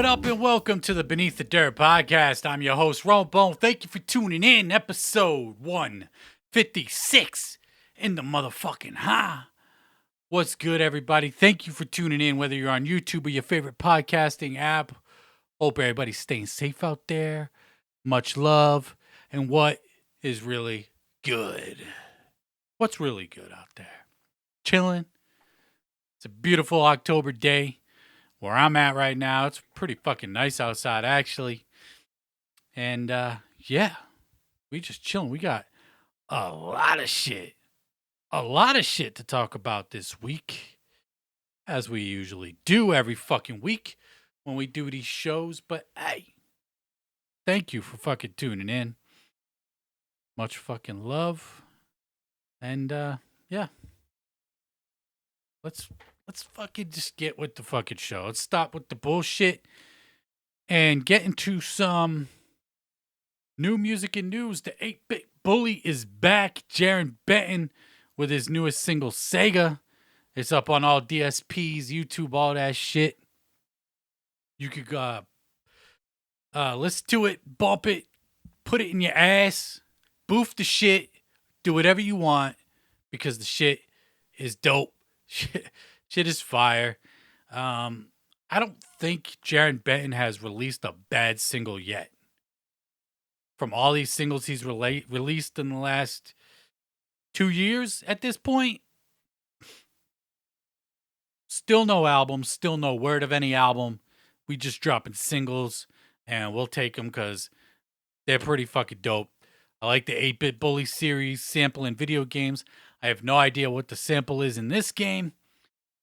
What up and welcome to the Beneath the Dirt podcast. I'm your host, Ron Bone. Thank you for tuning in. Episode 156 in the motherfucking high. What's good, everybody? Thank you for tuning in, whether you're on YouTube or your favorite podcasting app. Hope everybody's staying safe out there. Much love. And what is really good? What's really good out there? Chilling. It's a beautiful October day. Where I'm at right now, it's pretty fucking nice outside, actually. And, yeah, we just chilling. We got a lot of shit to talk about this week, as we usually do every fucking week when we do these shows. But, hey, thank you for fucking tuning in. Much fucking love. And, yeah. Let's fucking just get with the fucking show. Let's stop with the bullshit and get into some new music and news. The 8-Bit Bully is back. Jarren Benton with his newest single, Sega. It's up on all DSPs, YouTube, all that shit. You could listen to it, bump it, put it in your ass, boof the shit, do whatever you want because the shit is dope. Shit is fire. I don't think Jarren Benton has released a bad single yet. From all these singles he's released in the last 2 years at this point, still no album, still no word of any album. We just dropping singles, and we'll take them because they're pretty fucking dope. I like the 8-Bit Bully series, sampling video games. I have no idea what the sample is in this game,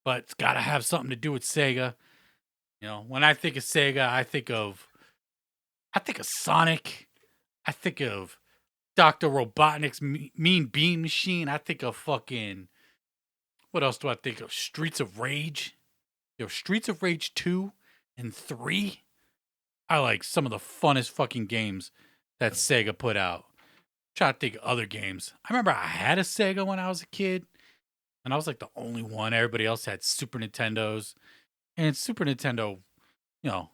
but it's got to have something to do with Sega. You know, when I think of Sega, I think of Sonic. I think of Dr. Robotnik's Mean Bean Machine. I think of fucking, what else do I think of? Streets of Rage. Yo, Streets of Rage 2 and 3 are like some of the funnest fucking games that Sega put out. I'm trying to think of other games. I remember I had a Sega when I was a kid. And I was like the only one. Everybody else had Super Nintendos. And Super Nintendo, you know,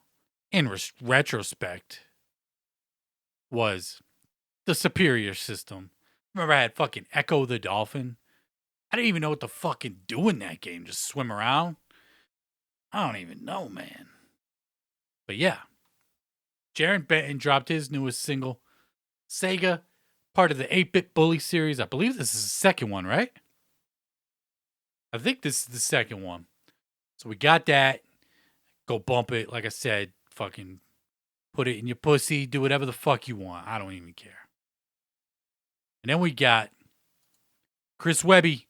in retrospect, was the superior system. Remember I had fucking Echo the Dolphin. I didn't even know what to fucking do in that game. Just swim around. I don't even know, man. But yeah. Jarren Benton dropped his newest single, Sega, part of the 8-Bit Bully series. I believe this is the second one, right? I think this is the second one. So we got that. Go bump it. Like I said, fucking put it in your pussy. Do whatever the fuck you want. I don't even care. And then we got Webby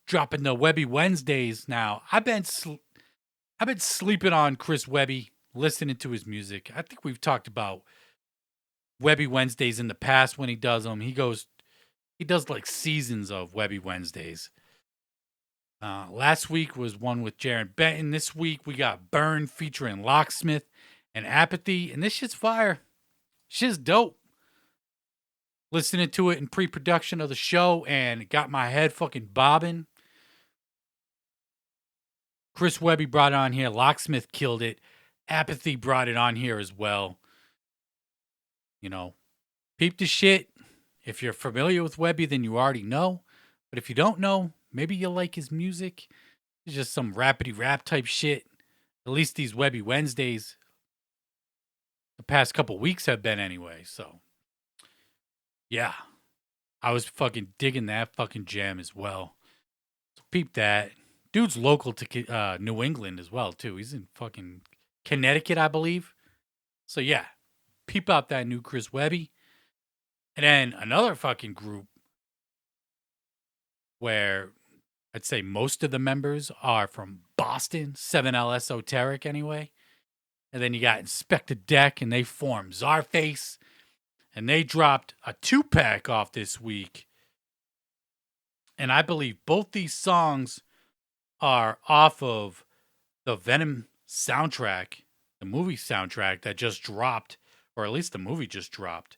dropping the Webby Wednesdays now. I've been sleeping on Webby, listening to his music. I think we've talked about Webby Wednesdays in the past when he does them. He does like seasons of Webby Wednesdays. Last week was one with Jarren Benton. This week we got Burn featuring Locksmith and Apathy. And this shit's fire. Shit's dope. Listening to it in pre-production of the show and it got my head fucking bobbing. Webby brought it on here. Locksmith killed it. Apathy brought it on here as well. You know, peep the shit. If you're familiar with Webby, then you already know. But if you don't know, maybe you'll like his music. It's just some rapidy rap type shit. At least these Webby Wednesdays, the past couple weeks have been anyway. So, yeah. I was fucking digging that fucking jam as well. So peep that. Dude's local to New England as well, too. He's in fucking Connecticut, I believe. So, yeah. Peep out that new Webby. And then another fucking group where I'd say most of the members are from Boston, 7L Esoteric anyway. And then you got Inspector Deck, and they formed Czarface. And they dropped a 2-pack off this week. And I believe both these songs are off of the Venom soundtrack, the movie soundtrack that just dropped, or at least the movie just dropped.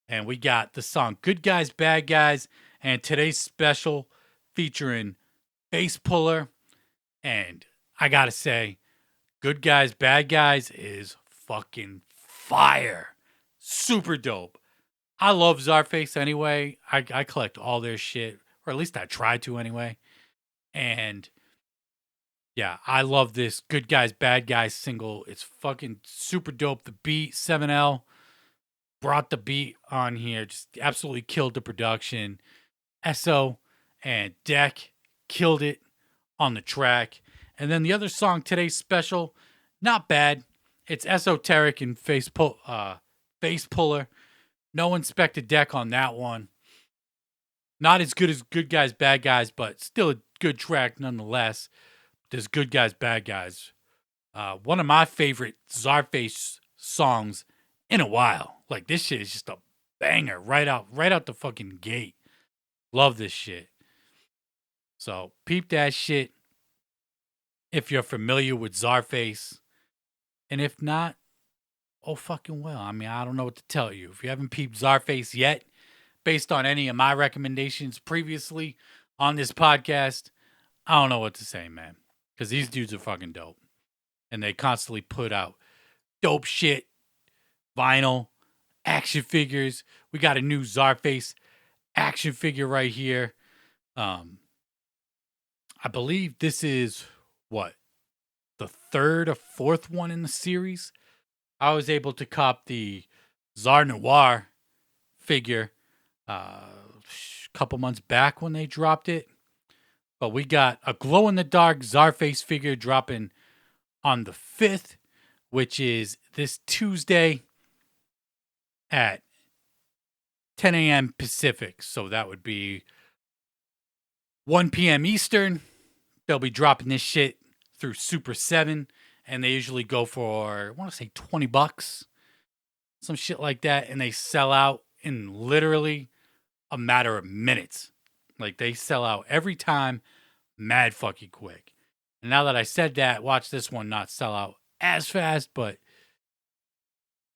And we got the song Good Guys, Bad Guys, and today's special featuring Bass Puller. And I gotta say, Good Guys, Bad Guys is fucking fire. Super dope. I love Czarface anyway. I collect all their shit, or at least I try to anyway. And yeah, I love this Good Guys, Bad Guys single. It's fucking super dope. The beat, 7L brought the beat on here, just absolutely killed the production. SO and Deck killed it on the track. And then the other song, Today's Special, not bad. It's esoteric and face puller. No Inspector Deck on that one. Not as good as Good Guys, Bad Guys, but still a good track nonetheless. There's Good Guys, Bad Guys. One of my favorite Czarface songs in a while. Like, this shit is just a banger right out the fucking gate. Love this shit. So peep that shit if you're familiar with Czarface. And if not, oh fucking well. I mean, I don't know what to tell you. If you haven't peeped Czarface yet, based on any of my recommendations previously on this podcast, I don't know what to say, man. Because these dudes are fucking dope. And they constantly put out dope shit, vinyl, action figures. We got a new Czarface action figure right here. I believe this is the third or fourth one in the series. I was able to cop the Czar Noir figure a couple months back when they dropped it. But we got a glow-in-the-dark Czarface figure dropping on the 5th, which is this Tuesday at 10 a.m. Pacific. So that would be 1 p.m. Eastern. They'll be dropping this shit through Super 7. And they usually go for, I want to say $20. Some shit like that. And they sell out in literally a matter of minutes. Like, they sell out every time, mad fucking quick. And now that I said that, watch this one not sell out as fast, but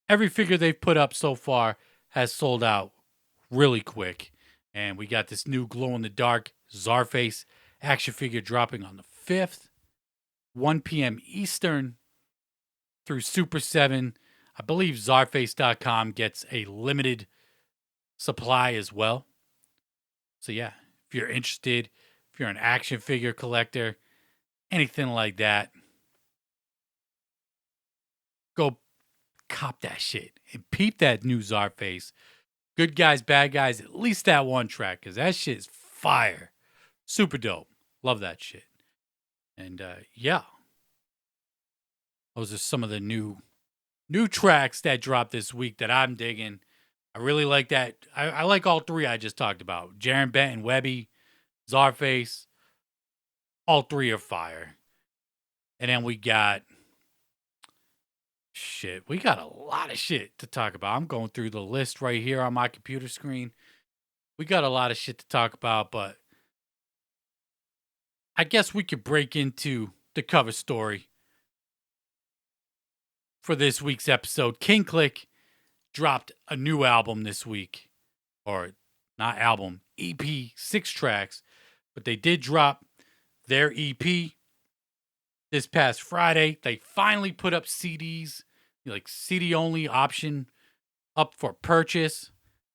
every figure they've put up so far has sold out really quick. And we got this new glow-in-the-dark Czarface action figure dropping on the 5th, 1 p.m. Eastern through Super 7. I believe Czarface.com gets a limited supply as well. So yeah, if you're interested, if you're an action figure collector, anything like that, go cop that shit and peep that new Czarface. Good Guys, Bad Guys, at least that one track, because that shit is fire. Super dope. Love that shit. And yeah, those are some of the new tracks that dropped this week that I'm digging. I really like that. I like all three I just talked about. Jarren Benton, Webby, Czarface. All three are fire. And then we got shit. We got a lot of shit to talk about. I'm going through the list right here on my computer screen. We got a lot of shit to talk about, but I guess we could break into the cover story for this week's episode. Klick dropped a new album this week. Or not album, EP, 6 tracks. But they did drop their EP this past Friday. They finally put up CDs, like CD only option up for purchase.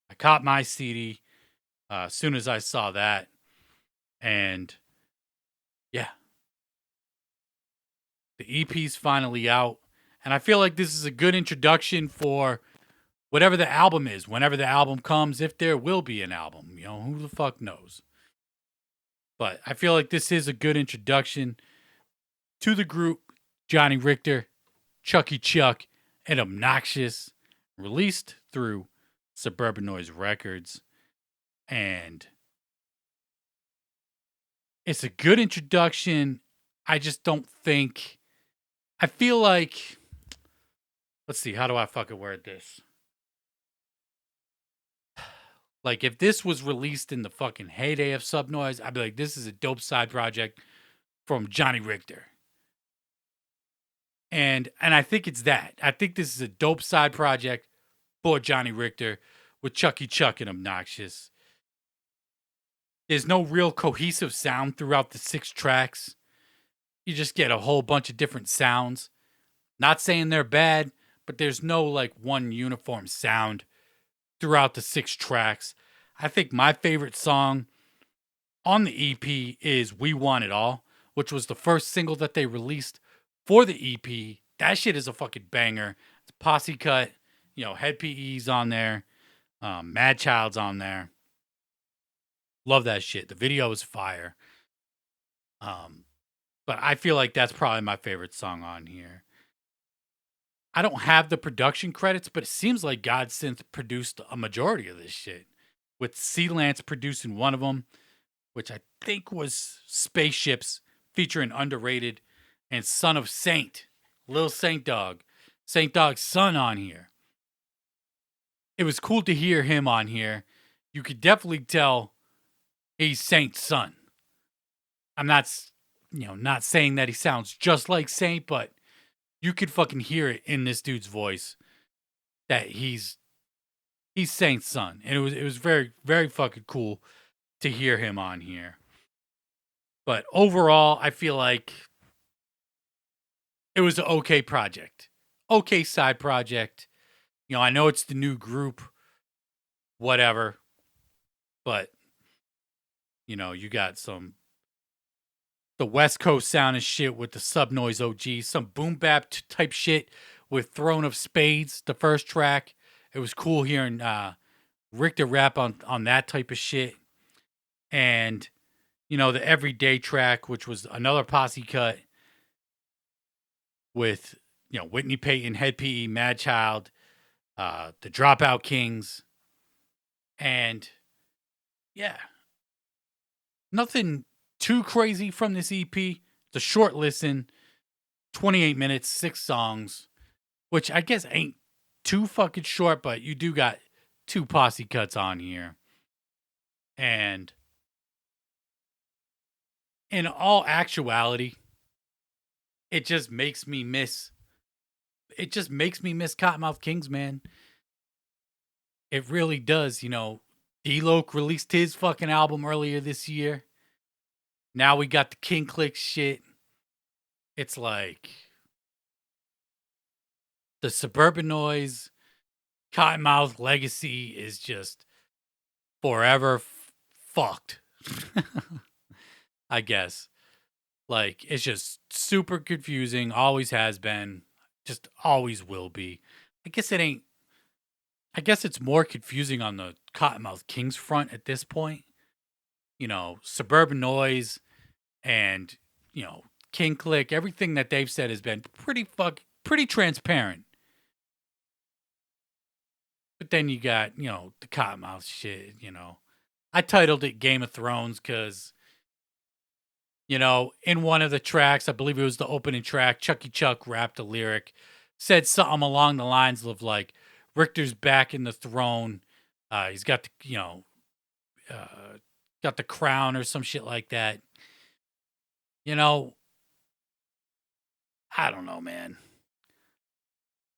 I caught my CD as soon as I saw that. And yeah, the EP's finally out. And I feel like this is a good introduction for whatever the album is, whenever the album comes, if there will be an album. You know, who the fuck knows? But I feel like this is a good introduction to the group. Johnny Richter, Chucky Chuck, and Obnoxious, released through Suburban Noise Records. And it's a good introduction. I just don't think... I feel like... Let's see, how do I fucking word this? Like, if this was released in the fucking heyday of Subnoise, I'd be like, this is a dope side project from Johnny Richter. And I think it's that. I think this is a dope side project for Johnny Richter with Chucky Chuck and Obnoxious. There's no real cohesive sound throughout the 6 tracks. You just get a whole bunch of different sounds. Not saying they're bad, but there's no like one uniform sound throughout the 6 tracks. I think my favorite song on the EP is We Want It All, which was the first single that they released for the EP. That shit is a fucking banger. It's a posse cut, Head PE's on there, Mad Child's on there. Love that shit. The video is fire. But I feel like that's probably my favorite song on here. I don't have the production credits, but it seems like Godsynth produced a majority of this shit, with C Lance producing one of them, which I think was Spaceships, featuring Underrated and Son of Saint, Lil Saint Dog, Saint Dog's son on here. It was cool to hear him on here. You could definitely tell he's Saint's son. I'm not, not saying that he sounds just like Saint, but you could fucking hear it in this dude's voice that he's Saint's son. And it was very, very fucking cool to hear him on here. But overall, I feel like it was an okay project. Okay side project. I know it's the new group, whatever. But, you got the West Coast sound and shit with the Sub Noise OG, some boom bap type shit with Throne of Spades, the first track. It was cool hearing Richter rap on that type of shit. And, the Everyday track, which was another posse cut with, Whitney Payton, Head PE, Mad Child, the Dropout Kings. And, yeah. Nothing too crazy from this EP. It's a short listen, 28 minutes, 6 songs, which I guess ain't too fucking short, but you do got 2 posse cuts on here. And in all actuality, it just makes me miss Kottonmouth Kings, man. It really does. D-Loc released his fucking album earlier this year. Now we got the King Klick shit. It's like the Suburban Noise Kottonmouth legacy is just forever fucked. I guess. Like, it's just super confusing. Always has been. Just always will be. I guess it's more confusing on the Kottonmouth Kings front at this point. Suburban Noise and, King Klick, everything that they've said has been pretty transparent. But then you got, the Kottonmouth shit, I titled it Game of Thrones because, in one of the tracks, I believe it was the opening track, Chucky Chuck rapped a lyric, said something along the lines of like, Richter's back in the throne. He's got the, got the crown or some shit like that. I don't know, man.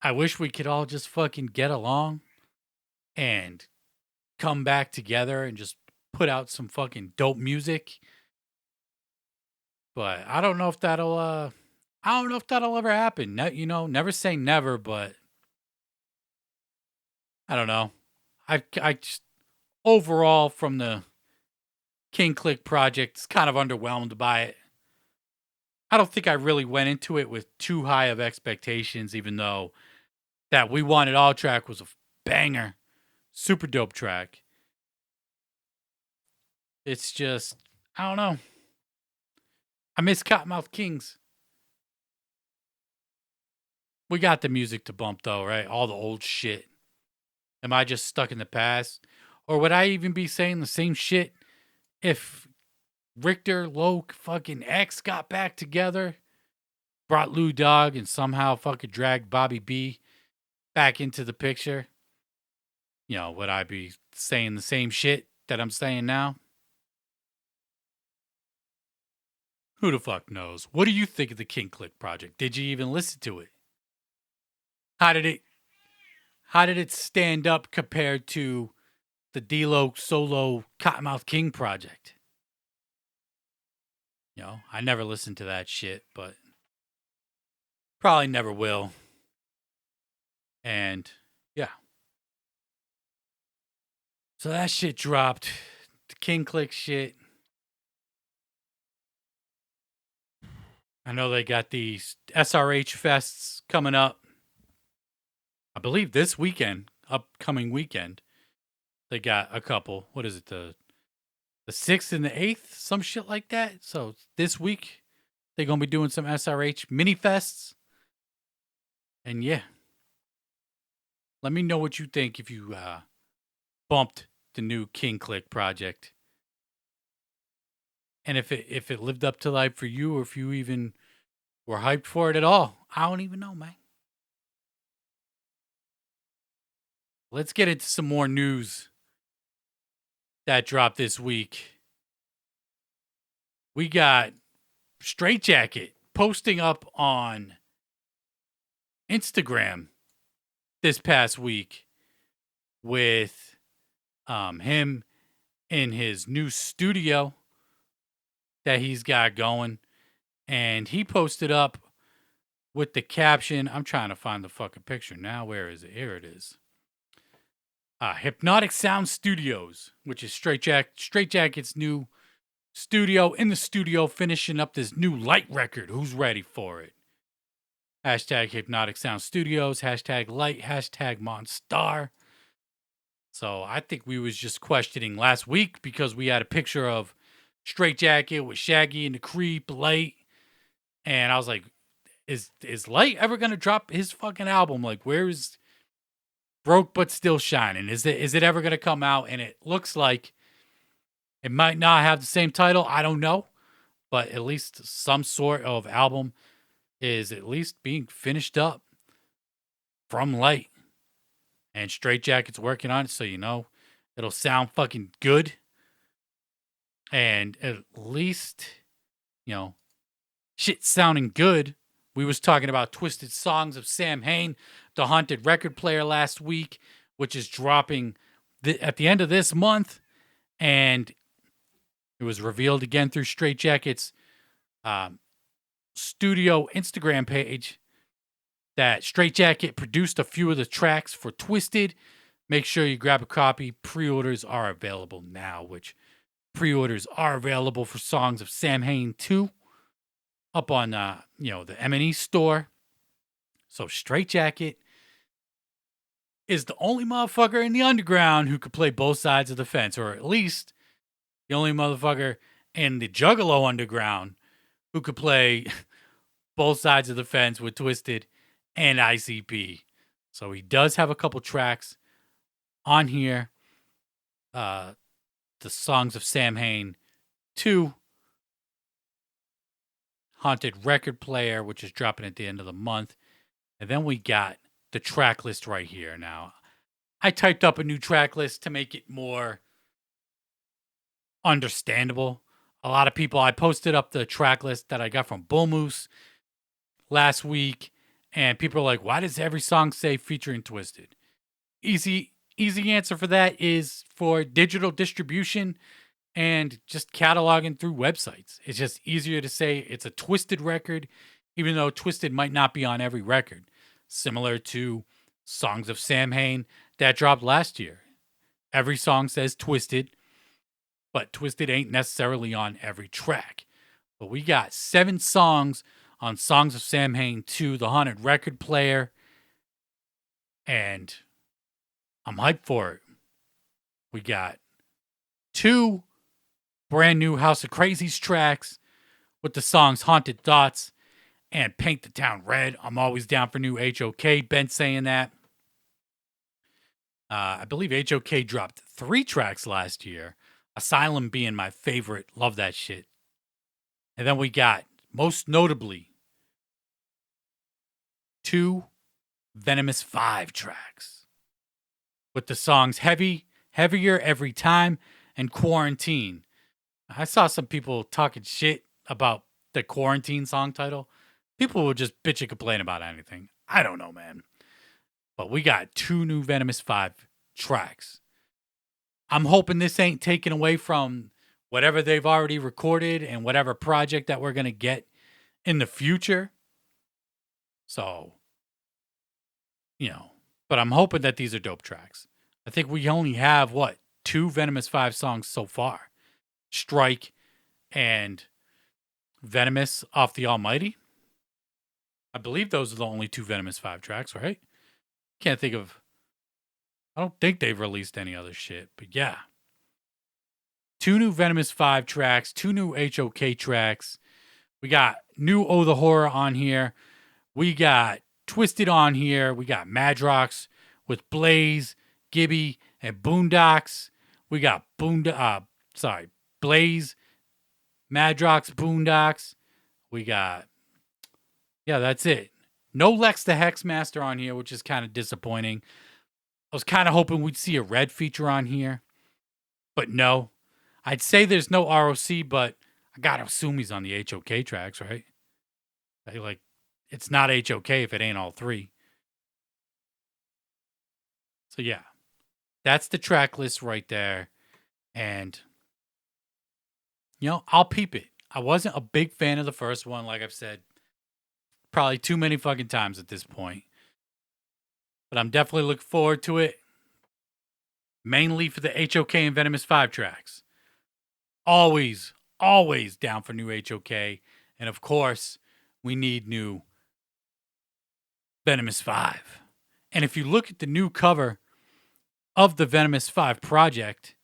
I wish we could all just fucking get along and come back together and just put out some fucking dope music. But I don't know if that'll ever happen. Never say never, but I don't know. I just overall from the King Klick project, is kind of underwhelmed by it. I don't think I really went into it with too high of expectations, even though that We Want It All track was a banger. Super dope track. It's just, I don't know. I miss Kottonmouth Kings. We got the music to bump though, right? All the old shit. Am I just stuck in the past? Or would I even be saying the same shit if Richter, Loc, fucking X got back together, brought Lou Dog, and somehow fucking dragged Bobby B back into the picture? Would I be saying the same shit that I'm saying now? Who the fuck knows? What do you think of the King Klick project? Did you even listen to it? How did it stand up compared to the D-Loc solo Kottonmouth King project? I never listened to that shit, but Probably never will. And yeah. So that shit dropped. The King Klick shit. I know they got these SRH fests coming up. I believe this weekend, upcoming weekend, they got a couple. What is it? The 6th and the 8th, some shit like that. So this week they're gonna be doing some SRH mini fests. And yeah, let me know what you think if you bumped the new King Klick project, and if it lived up to life for you, or if you even were hyped for it at all. I don't even know, man. Let's get into some more news that dropped this week. We got Straight Jacket posting up on Instagram this past week with him in his new studio that he's got going. And he posted up with the caption, I'm trying to find the fucking picture now. Where is it? Here it is. Hypnotic Sound Studios, which is Straight Jacket's new studio, in the studio finishing up this new light record. Who's ready for it? Hashtag Hypnotic Sound Studios, hashtag light, hashtag Monstar. So I think we was just questioning last week because we had a picture of Straight Jacket with Shaggy and the Creep, Light. And I was like, is Light ever going to drop his fucking album? Like, where is Broke But Still Shining? Is it ever going to come out? And it looks like it might not have the same title. I don't know. But at least some sort of album is at least being finished up from Light. And Straight Jacket's working on it, so you know it'll sound fucking good. And at least, you know, shit sounding good. We was talking about Twisted Songs of Samhain, the haunted record player last week, which is dropping at the end of this month. And it was revealed again through Straight Jacket's studio Instagram page that Straight Jacket produced a few of the tracks for Twiztid. Make sure you grab a copy. Pre-orders are available now, which pre-orders are available for Songs of Samhain 2 up on the M&E store. So Straight Jacket is the only motherfucker in the underground who could play both sides of the fence, or at least the only motherfucker in the Juggalo underground who could play both sides of the fence with Twiztid and ICP. So he does have a couple tracks on here. The Songs of Samhain 2 Haunted Record Player, which is dropping at the end of the month. And then we got the track list right here. Now, I typed up a new track list to make it more understandable. A lot of people, I posted up the track list that I got from Bull Moose last week, and people are like, why does every song say featuring Twiztid? Easy answer for that is for digital distribution and just cataloging through websites. It's just easier to say it's a Twiztid record, even though Twiztid might not be on every record. Similar to Songs of Samhain that dropped last year. Every song says Twiztid, but Twiztid ain't necessarily on every track. But we got 7 songs on Songs of Samhain 2, the Haunted Record Player, and I'm hyped for it. We got 2 brand new House of Krazees tracks with the songs Haunted Thoughts and Paint the Town Red. I'm always down for new HOK. Ben saying that. I believe HOK dropped 3 tracks last year. Asylum being my favorite. Love that shit. And then we got, most notably, 2 Venomous 5 tracks with the songs Heavy, Heavier Every Time, and Quarantine. I saw some people talking shit about the Quarantine song title. People will just bitch and complain about anything. I don't know, man. But we got 2 new Venomous 5 tracks. I'm hoping this ain't taken away from whatever they've already recorded and whatever project that we're going to get in the future. So, but I'm hoping that these are dope tracks. I think we only have, what, 2 Venomous 5 songs so far. Strike and Venomous off the Almighty. I believe those are the only 2 Venomous 5 tracks, right? I don't think they've released any other shit, but yeah. 2 new Venomous 5 tracks, 2 new HOK tracks. We got new Oh the Horror on here. We got Twiztid on here. We got Madrox with Blaze, Gibby, and Boondocks. We got Blaze, Madrox, Boondocks. We got, that's it. No Lex the Hexmaster on here, which is kind of disappointing. I was kind of hoping we'd see a Red feature on here, but no. I'd say there's no ROC, but I gotta assume he's on the HOK tracks, right? Like, it's not HOK if it ain't all 3. So yeah, that's the track list right there. And, I'll peep it. I wasn't a big fan of the first one, like I've said probably too many fucking times at this point. But I'm definitely looking forward to it. Mainly for the HOK and Venomous 5 tracks. Always down for new HOK. And of course, we need new Venomous 5. And if you look at the new cover of the Venomous 5 project,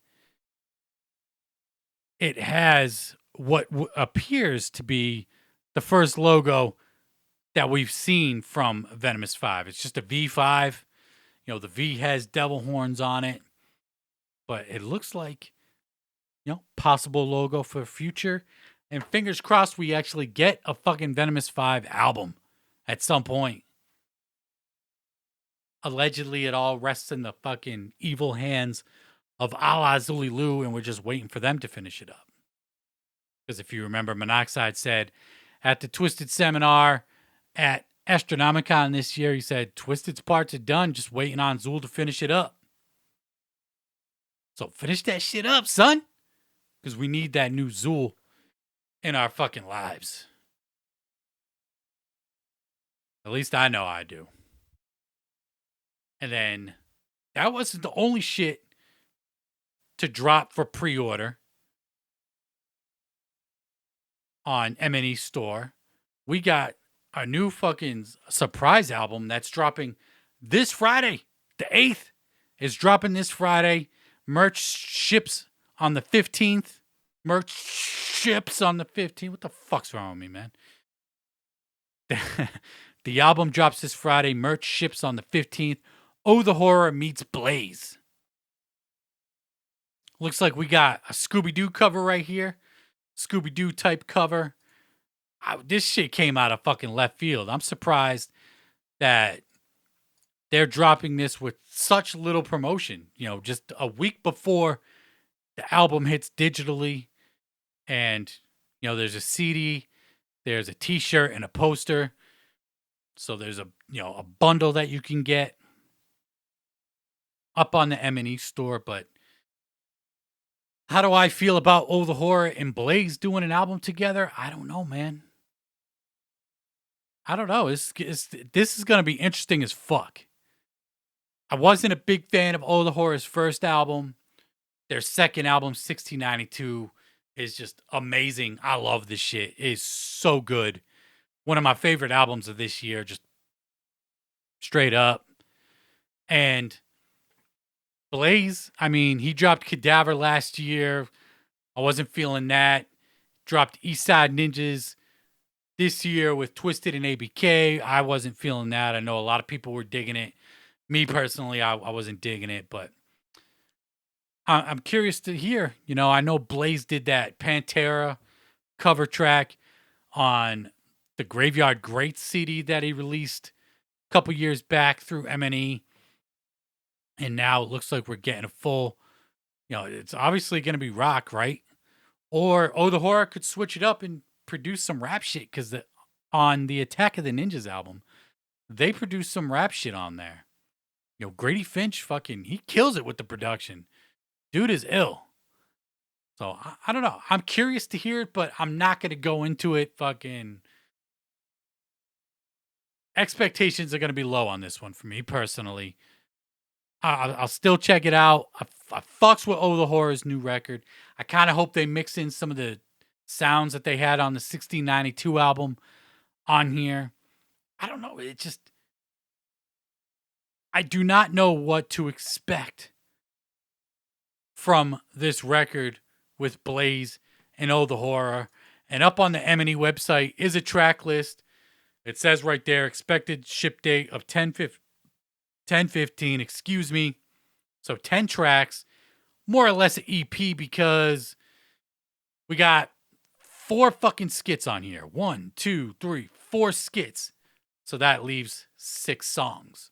it has what appears to be the first logo that we've seen from Venomous 5. It's just a V5. The V has devil horns on it. But it looks like, possible logo for future. And fingers crossed we actually get a fucking Venomous 5 album at some point. Allegedly, it all rests in the fucking evil hands of alla Zulilou, and we're just waiting for them to finish it up. Because if you remember, Monoxide said at the Twiztid seminar at Astronomicon this year, he said, Twiztid's parts are done, just waiting on Zul to finish it up. So finish that shit up, son. Because we need that new Zul in our fucking lives. At least I know I do. And then that wasn't the only shit to drop for pre-order on M&E store. We got a new fucking surprise album that's dropping this Friday. The 8th is dropping this Friday. Merch ships on the 15th. What the fuck's wrong with me, man? The album drops this Friday. Merch ships on the 15th. Oh, the Horror meets Blaze. Looks like we got a Scooby-Doo cover right here. Scooby-Doo type cover. This shit came out of fucking left field. I'm surprised that they're dropping this with such little promotion. Just a week before the album hits digitally. And, there's a CD, there's a t-shirt and a poster. So there's a bundle that you can get up on the M&E store. But how do I feel about Oh the Horror and Blaze doing an album together? I don't know, man. I don't know. This is going to be interesting as fuck. I wasn't a big fan of Oh the Horror's first album. Their second album, 1692, is just amazing. I love this shit. It is so good. One of my favorite albums of this year, just straight up. And Blaze, he dropped Cadaver last year. I wasn't feeling that. Dropped Eastside Ninjas this year with Twiztid and ABK. I wasn't feeling that. I know a lot of people were digging it. Me personally, I wasn't digging it, but I'm curious to hear. I know Blaze did that Pantera cover track on the Graveyard Greats CD that he released a couple years back through M&E. And now it looks like we're getting a full, it's obviously going to be rock, right? Or Oh the Horror could switch it up and produce some rap shit, because on the Attack of the Ninjas album, they produced some rap shit on there. Grady Finch he kills it with the production. Dude is ill. So I don't know. I'm curious to hear it, but I'm not going to go into it fucking expectations are going to be low on this one for me personally. I'll still check it out. I fucks with Oh the Horror's new record. I kind of hope they mix in some of the sounds that they had on the 1692 album on here. I don't know. It just, I do not know what to expect from this record with Blaze and Oh the Horror. And up on the M&E website is a track list. It says right there, expected ship date of 10/15, excuse me. So 10 tracks, more or less an EP, because we got 4 fucking skits on here. 1, 2, 3, 4 skits. So that leaves 6 songs.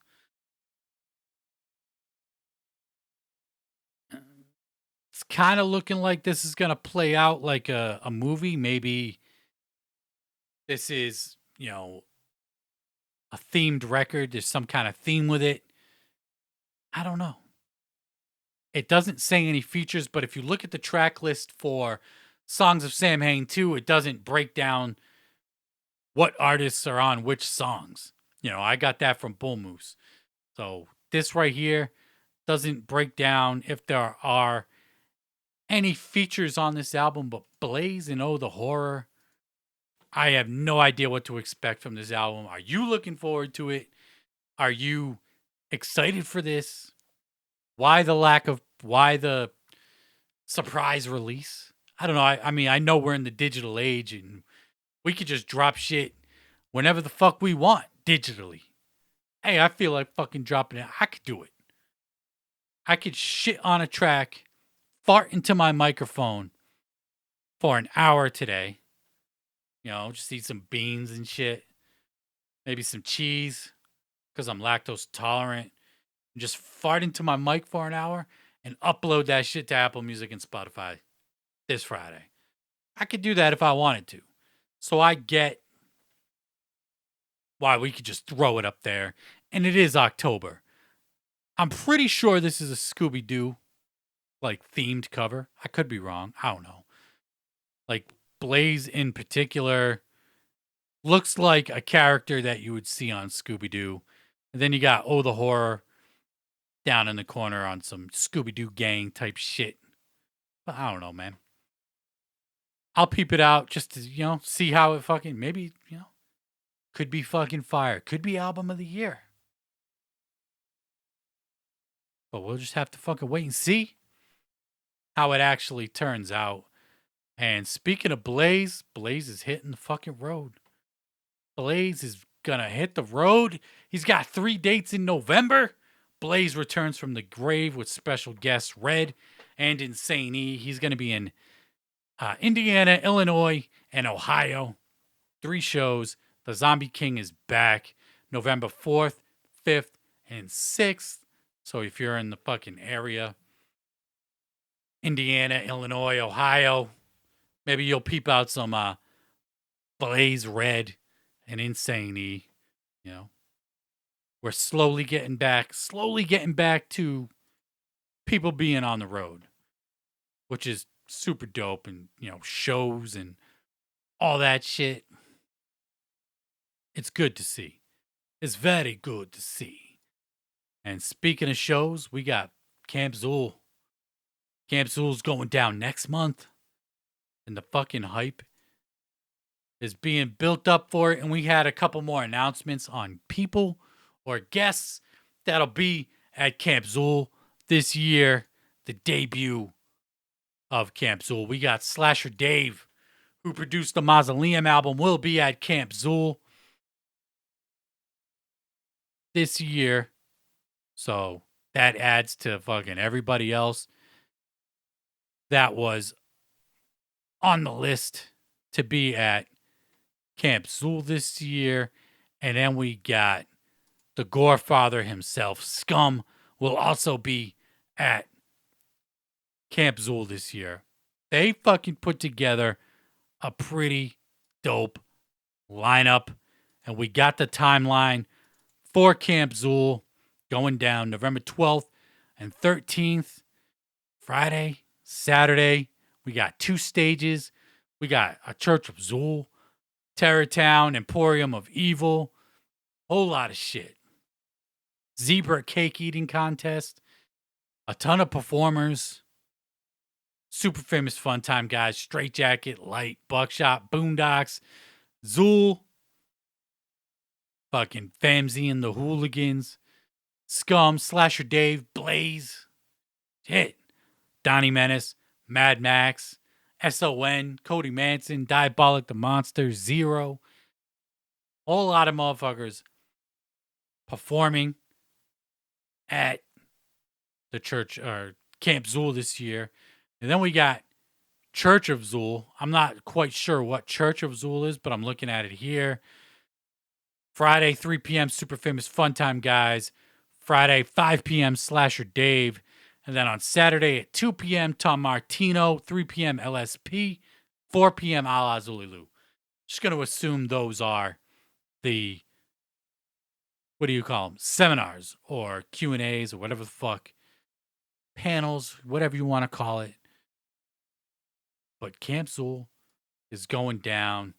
It's kind of looking like this is going to play out like a movie. Maybe this is, a themed record. There's some kind of theme with it. I don't know. It doesn't say any features, but if you look at the track list for Songs of Samhain 2, it doesn't break down what artists are on which songs. I got that from Bull Moose. So this right here doesn't break down if there are any features on this album, but Blaze and Oh the Horror, I have no idea what to expect from this album. Are you looking forward to it? Are you excited for this? Why the surprise release? I don't know. I mean, I know we're in the digital age and we could just drop shit whenever the fuck we want digitally. Hey, I feel like fucking dropping it. I could do it. I could shit on a track, fart into my microphone for an hour today. Just eat some beans and shit. Maybe some cheese because I'm lactose tolerant. Just fart into my mic for an hour and upload that shit to Apple Music and Spotify this Friday. I could do that if I wanted to. So I get why we could just throw it up there. And it is October. I'm pretty sure this is a Scooby-Doo, themed cover. I could be wrong. I don't know. Blaze in particular looks like a character that you would see on Scooby-Doo. And then you got Oh the Horror down in the corner on some Scooby-Doo gang type shit. But I don't know, man. I'll peep it out just to, see how it fucking, maybe, could be fucking fire. Could be album of the year. But we'll just have to fucking wait and see how it actually turns out. And speaking of Blaze, Blaze is hitting the fucking road. Blaze is gonna hit the road. He's got 3 dates in November. Blaze returns from the grave with special guests Red and Insane E. He's gonna be in Indiana, Illinois, and Ohio. 3 shows. The Zombie King is back November 4th, 5th, and 6th. So if you're in the fucking area, Indiana, Illinois, Ohio, maybe you'll peep out some Blaze Red and Insane E. We're slowly getting back to people being on the road, which is super dope, and shows and all that shit. It's good to see. It's very good to see. And speaking of shows, we got Camp Zool. Camp Zool's going down next month. And the fucking hype is being built up for it. And we had a couple more announcements on people or guests that'll be at Camp Zool this year. The debut of Camp Zool. We got Slasher Dave, who produced the Mausoleum album, will be at Camp Zool this year. So that adds to fucking everybody else that was on the list to be at Camp Zool this year. And then we got the Gorefather himself, Scum, will also be at Camp Zool this year. They fucking put together a pretty dope lineup. And we got the timeline for Camp Zool going down November 12th and 13th. Friday, Saturday, we got 2 stages. We got a Church of Zool, Terror Town, Emporium of Evil, Whole lot of shit. Zebra cake eating contest. A ton of performers. Super famous fun time guys. Straight Jacket, Light, Buckshot, Boondocks, Zool, fucking Famzy and the Hooligans, Scum, Slasher Dave, Blaze, shit, Donnie Menace, Mad Max, SON, Cody Manson, Diabolic the Monster, Zero. Whole lot of motherfuckers performing at the church or Camp Zool this year. And then we got Church of Zool. I'm not quite sure what Church of Zool is, but I'm looking at it here. Friday, 3 p.m., Super Famous Fun Time Guys. Friday, 5 p.m., Slasher Dave. And then on Saturday at 2 p.m., Tom Martino. 3 p.m., LSP. 4 p.m., alla Zulilu. Just going to assume those are the, what do you call them? Seminars or Q&As or whatever the fuck. Panels, whatever you want to call it. But Camp Zool is going down.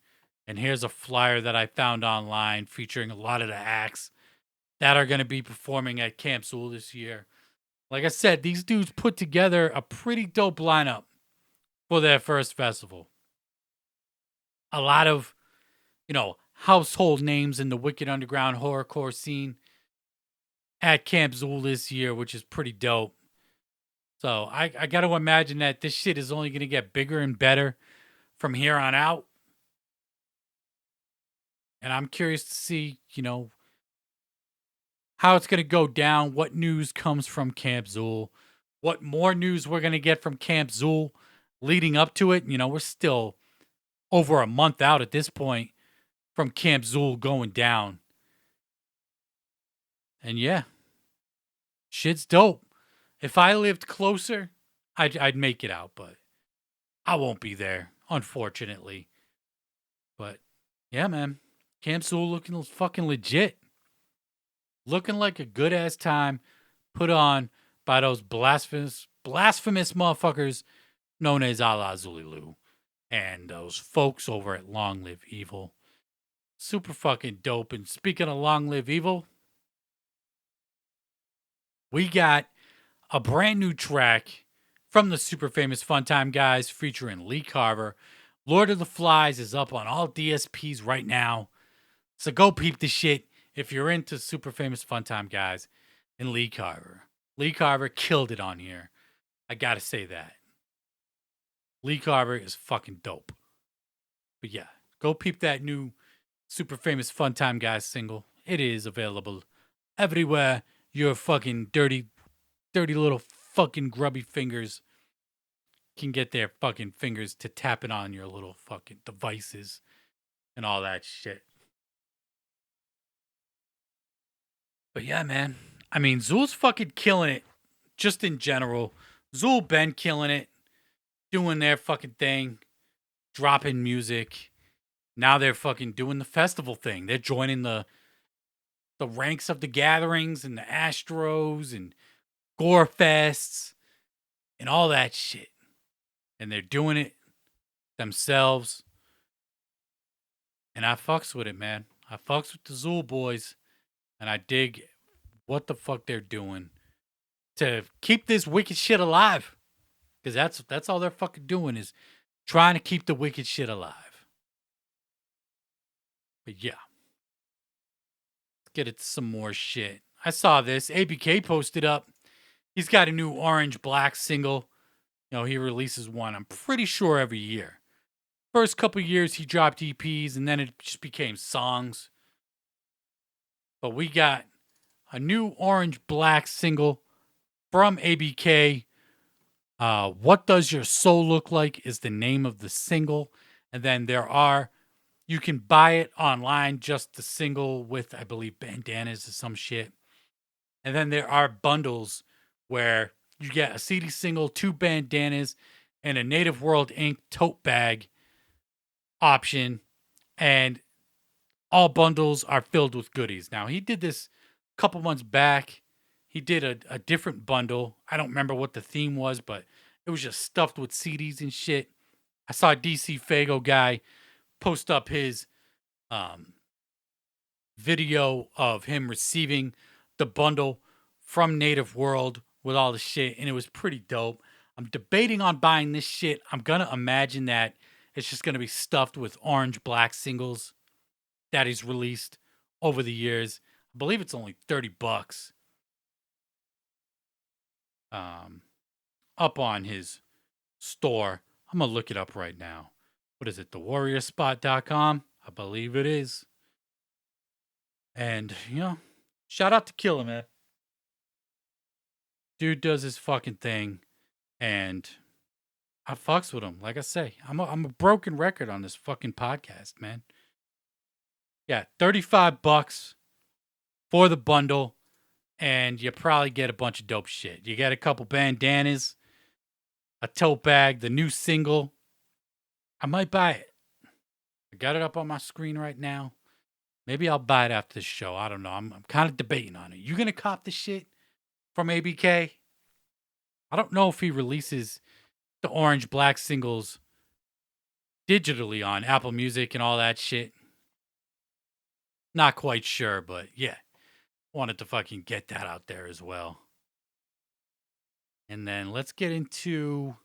And here's a flyer that I found online featuring a lot of the acts that are going to be performing at Camp Zool this year. Like I said, these dudes put together a pretty dope lineup for their first festival. A lot of, household names in the Wicked Underground horrorcore scene at Camp Zool this year, which is pretty dope. So I got to imagine that this shit is only going to get bigger and better from here on out. And I'm curious to see, how it's going to go down, what news comes from Camp Zool, what more news we're going to get from Camp Zool leading up to it. We're still over a month out at this point from Camp Zool going down. And yeah, shit's dope. If I lived closer, I'd make it out, but I won't be there, unfortunately. But yeah, man, Camp Zool looking fucking legit. Looking like a good ass time put on by those blasphemous motherfuckers known as alla Zulilu and those folks over at Long Live Evil. Super fucking dope. And speaking of Long Live Evil, we got a brand new track from the Super Famous Fun Time Guys featuring Lee Carver. Lord of the Flies is up on all DSPs right now. So go peep the shit if you're into Super Famous Fun Time Guys and Lee Carver. Lee Carver killed it on here. I gotta say that. Lee Carver is fucking dope. But yeah, go peep that new Super Famous Fun Time Guys single. It is available everywhere your fucking dirty little fucking grubby fingers can get their fucking fingers to tap it on your little fucking devices and all that shit. But yeah, man. I mean, Zool's fucking killing it just in general. Zool been killing it, doing their fucking thing, dropping music. Now they're fucking doing the festival thing. They're joining the ranks of the gatherings and the Astros and Gore Fests and all that shit. And they're doing it themselves. And I fucks with it, man. I fucks with the Zool boys. And I dig what the fuck they're doing to keep this wicked shit alive. Because that's all they're fucking doing is trying to keep the wicked shit alive. But yeah. Let's get into some more shit. I saw this. ABK posted up. He's got a new Orange Black single. He releases one, I'm pretty sure, every year. First couple years he dropped EPs and then it just became songs. But we got a new Orange Black single from ABK. What Does Your Soul Look Like is the name of the single. And then you can buy it online, just the single with, I believe, bandanas or some shit. And then there are bundles where you get a CD single, 2 bandanas, and a Native World Inc. tote bag option. And all bundles are filled with goodies. Now, he did this a couple months back. He did a different bundle. I don't remember what the theme was, but it was just stuffed with CDs and shit. I saw DC Fago guy post up his video of him receiving the bundle from Native World with all the shit, and it was pretty dope. I'm debating on buying this shit. I'm gonna imagine that it's just gonna be stuffed with orange black singles that he's released over the years. I believe it's only $30 um, up on his store. I'm gonna look it up right now. What is it? TheWarriorSpot.com? I believe it is. And, shout out to Killa, man. Dude does his fucking thing. And I fucks with him. Like I say, I'm a broken record on this fucking podcast, man. Yeah, $35 for the bundle. And you probably get a bunch of dope shit. You get a couple bandanas, a tote bag, the new single. I might buy it. I got it up on my screen right now. Maybe I'll buy it after the show. I don't know. I'm kind of debating on it. You gonna cop the shit from ABK? I don't know if he releases the orange black singles digitally on Apple Music and all that shit. Not quite sure, but yeah. Wanted to fucking get that out there as well. And then let's get into,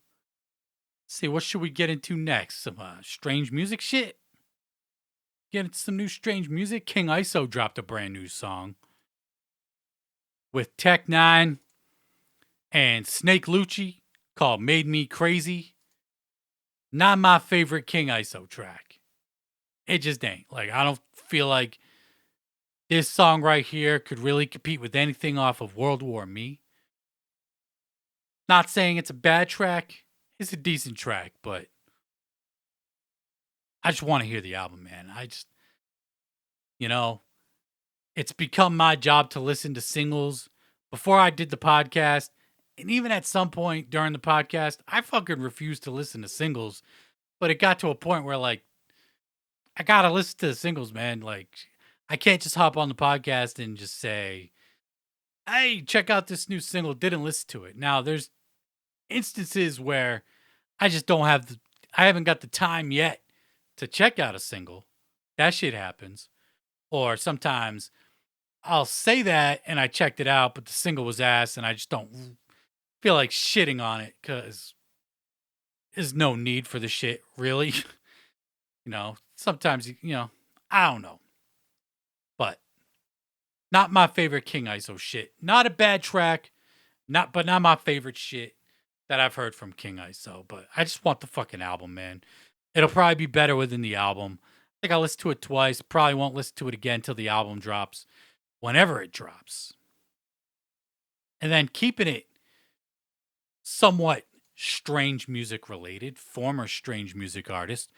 see, what should we get into next? Some strange music shit? Get into some new strange music. King ISO dropped a brand new song with Tech Nine and Snake Lucci called Made Me Crazy. Not my favorite King ISO track. It just ain't. Like, I don't feel like this song right here could really compete with anything off of World War Me. Not saying it's a bad track. It's a decent track, but I just want to hear the album, man. It's become my job to listen to singles. Before I did the podcast, and even at some point during the podcast, I fucking refused to listen to singles. But it got to a point where, like, I gotta listen to the singles, man. Like, I can't just hop on the podcast and just say, hey, check out this new single. Didn't listen to it. Now, there's instances where I just don't have I haven't got the time yet to check out a single. That shit happens. Or sometimes I'll say that and I checked it out, but the single was ass and I just don't feel like shitting on it because there's no need for the shit, really. Sometimes, I don't know. But not my favorite King ISO shit. Not a bad track, but not my favorite shit that I've heard from King ISO. But I just want the fucking album, man. It'll probably be better within the album. I think I'll listen to it twice. Probably won't listen to it again until the album drops, whenever it drops. And then keeping it somewhat strange music related, former strange music artist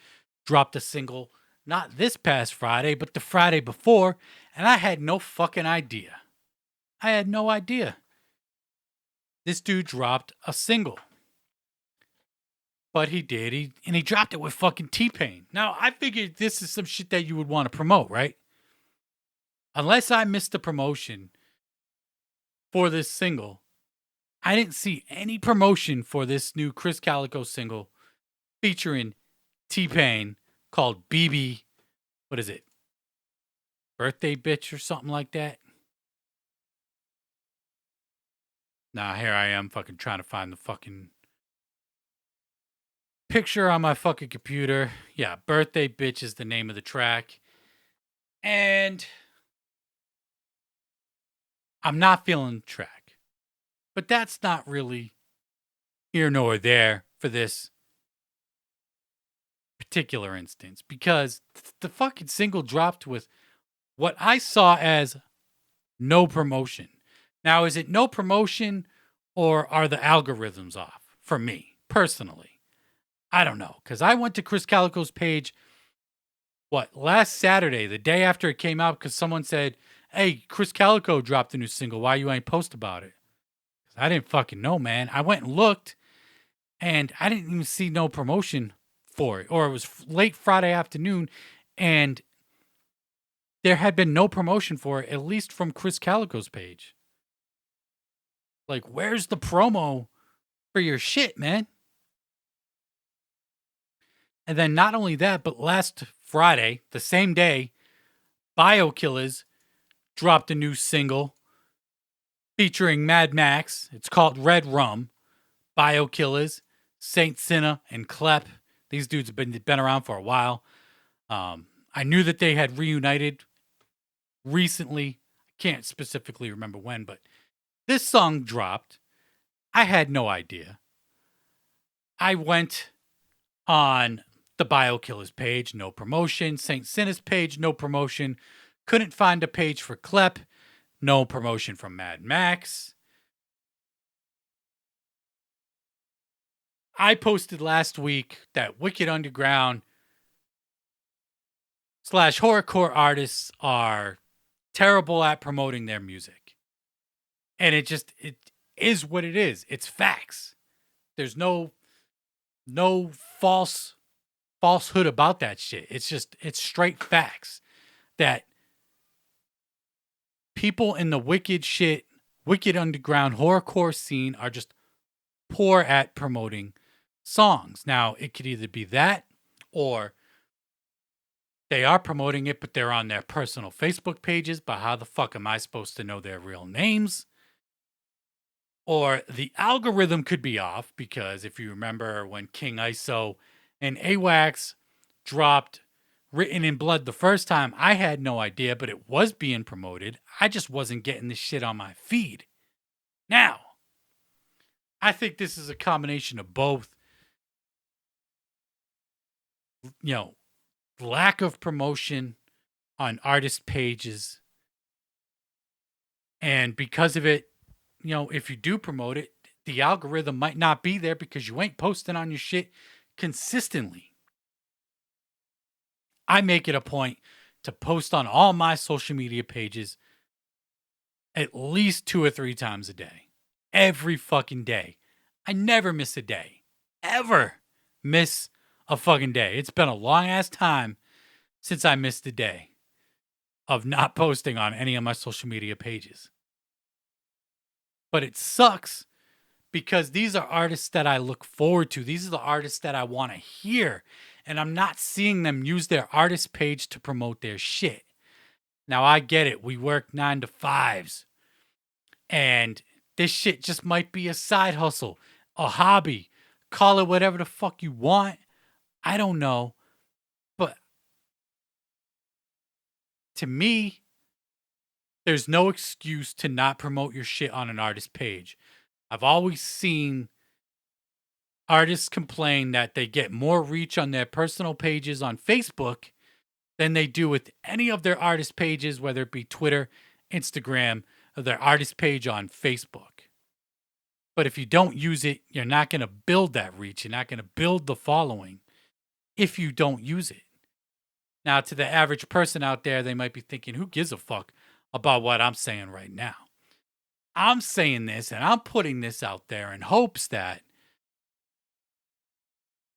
dropped a single not this past Friday, but the Friday before, and I had no fucking idea. I had no idea. This dude dropped a single. But he did. He dropped it with fucking tpain. Now, I figured this is some shit that you would want to promote, right? Unless I missed the promotion for this single, I didn't see any promotion for this new Krizz Kaliko single featuring tpain called BB. What is it? Birthday Bitch or something like that? Nah, here I am fucking trying to find the fucking picture on my fucking computer. Yeah, Birthday Bitch is the name of the track. And I'm not feeling the track. But that's not really here nor there for this particular instance. Because the fucking single dropped with what I saw as no promotion. Now, is it no promotion or are the algorithms off for me personally? I don't know. Because I went to Krizz Kaliko's page, last Saturday, the day after it came out, because someone said, hey, Krizz Kaliko dropped a new single. Why you ain't post about it? I didn't fucking know, man. I went and looked, and I didn't even see no promotion for it. Or it was late Friday afternoon, and there had been no promotion for it, at least from Krizz Kaliko's page. Like, where's the promo for your shit, man? And then not only that, but last Friday, the same day, Killaz dropped a new single featuring maxxx. It's called Redrum. Killaz, Saint Sinner, and Klepp. These dudes have been around for a while. I knew that they had reunited recently. I can't specifically remember when, but this song dropped. I had no idea. I went on the Killaz page, no promotion. Saint Sinner's page, no promotion. Couldn't find a page for Klepp, no promotion from maxxx. I posted last week that Wicked Underground / horrorcore artists are terrible at promoting their music. And it is what it is. It's facts. There's no falsehood about that shit. It's straight facts that people in the wicked underground horrorcore scene are just poor at promoting songs. Now, it could either be that or they are promoting it, but they're on their personal Facebook pages. But how the fuck am I supposed to know their real names? Or the algorithm could be off because if you remember when King ISO and AWACS dropped Written in Blood the first time, I had no idea, but it was being promoted. I just wasn't getting this shit on my feed. Now, I think this is a combination of both. Lack of promotion on artist pages. And because of it, if you do promote it, the algorithm might not be there because you ain't posting on your shit consistently. I make it a point to post on all my social media pages at least 2 or 3 times a day. Every fucking day. I never miss a day. Ever miss a fucking day. It's been a long ass time since I missed a day of not posting on any of my social media pages. But it sucks because these are artists that I look forward to. These are the artists that I want to hear. And I'm not seeing them use their artist page to promote their shit. Now, I get it. We work 9 to 5s. And this shit just might be a side hustle, a hobby. Call it whatever the fuck you want. I don't know. But to me, there's no excuse to not promote your shit on an artist page. I've always seen artists complain that they get more reach on their personal pages on Facebook than they do with any of their artist pages, whether it be Twitter, Instagram, or their artist page on Facebook. But if you don't use it, you're not going to build that reach. You're not going to build the following if you don't use it. Now, to the average person out there, they might be thinking, who gives a fuck about what I'm saying right now? I'm saying this and I'm putting this out there in hopes that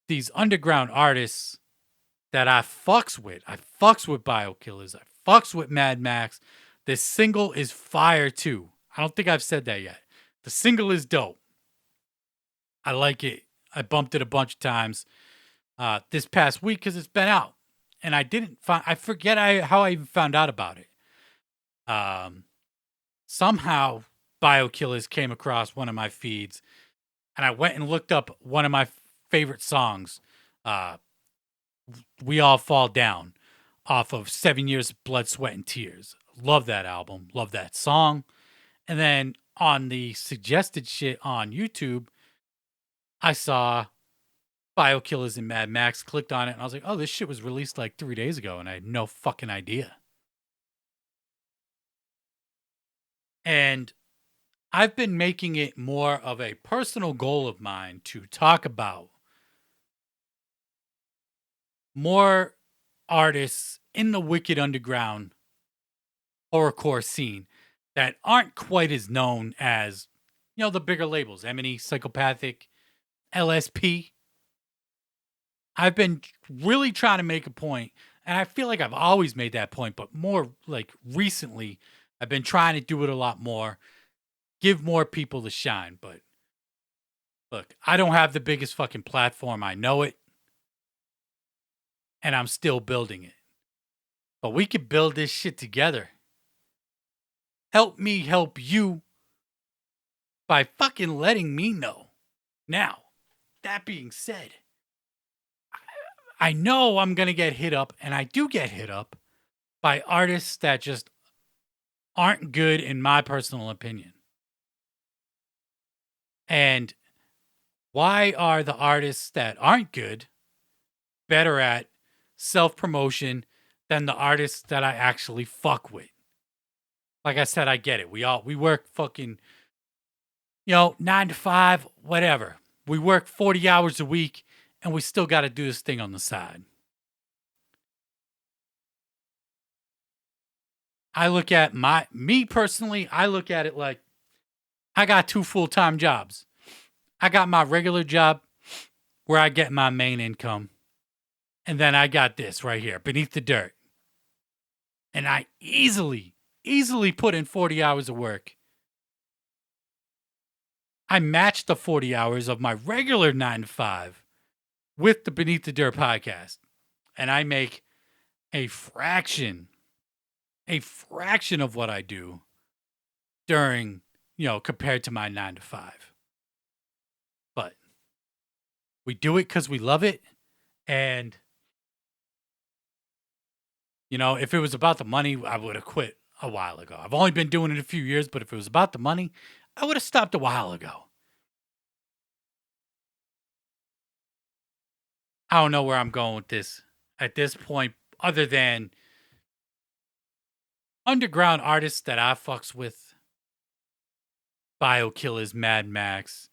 these underground artists that I fucks with Killaz, I fucks with maxxx. This single is fire too. I don't think I've said that yet. The single is dope. I like it. I bumped it a bunch of times this past week because it's been out. And I forget how I even found out about it. Somehow Killaz came across one of my feeds and I went and looked up one of my favorite songs, We All Fall Down, off of 7 Years of Blood, Sweat, and Tears. Love that album. Love that song. And then on the suggested shit on YouTube, I saw Killaz and maxxx, clicked on it, and I was like, oh, this shit was released like 3 days ago, and I had no fucking idea. And I've been making it more of a personal goal of mine to talk about more artists in the wicked underground horrorcore scene that aren't quite as known as, the bigger labels, M&E, Psychopathic, LSP. I've been really trying to make a point, and I feel like I've always made that point, but more like recently, I've been trying to do it a lot more, give more people the shine. But look, I don't have the biggest fucking platform. I know it. And I'm still building it. But we could build this shit together. Help me help you by fucking letting me know. Now, that being said, I know I'm going to get hit up, and I do get hit up by artists that just aren't good in my personal opinion. And why are the artists that aren't good better at self-promotion than the artists that I actually fuck with? Like I said, I get it. We work fucking, 9 to 5, whatever. We work 40 hours a week and we still got to do this thing on the side. I look at me personally, I look at it like I got 2 full-time jobs. I got my regular job where I get my main income. And then I got this right here, Beneath the Dirt. And I easily put in 40 hours of work. I match the 40 hours of my regular 9 to 5 with the Beneath the Dirt podcast. And I make a fraction of what I do during, compared to my 9 to 5. But we do it because we love it. And, if it was about the money, I would have quit a while ago. I've only been doing it a few years, but if it was about the money, I would have stopped a while ago. I don't know where I'm going with this at this point, other than underground artists that I fucks with. Killaz, Mad Max.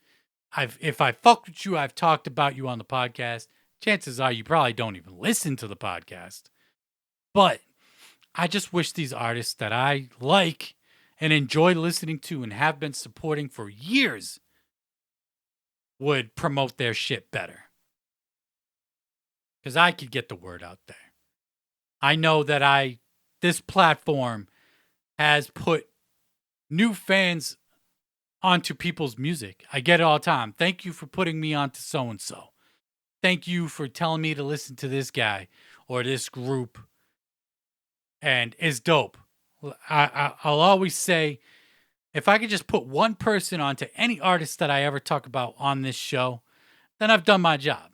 If I fuck with you, I've talked about you on the podcast. Chances are you probably don't even listen to the podcast. But I just wish these artists that I like and enjoy listening to and have been supporting for years would promote their shit better. Because I could get the word out there. I know that this platform has put new fans onto people's music. I get it all the time. Thank you for putting me onto so-and-so. Thank you for telling me to listen to this guy or this group. And it's dope. I'll always say, if I could just put one person onto any artist that I ever talk about on this show, then I've done my job.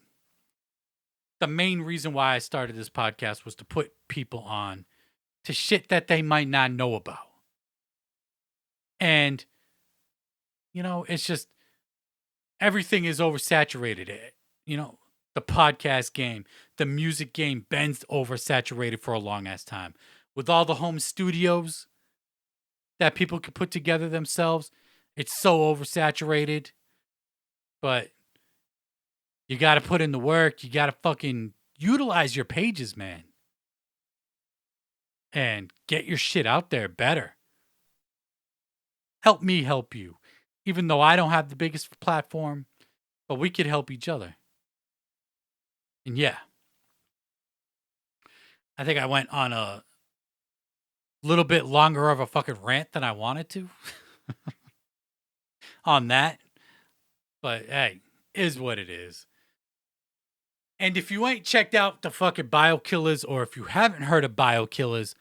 The main reason why I started this podcast was to put people on to shit that they might not know about. And, it's just, everything is oversaturated. The podcast game, the music game, been oversaturated for a long ass time. With all the home studios that people could put together themselves, it's so oversaturated. But you got to put in the work. You got to fucking utilize your pages, man. And get your shit out there better. Help me help you. Even though I don't have the biggest platform, but we could help each other. And yeah. I think I went on a little bit longer of a fucking rant than I wanted to. On that. But hey, is what it is. And if you ain't checked out the fucking Killaz, or if you haven't heard of Killaz,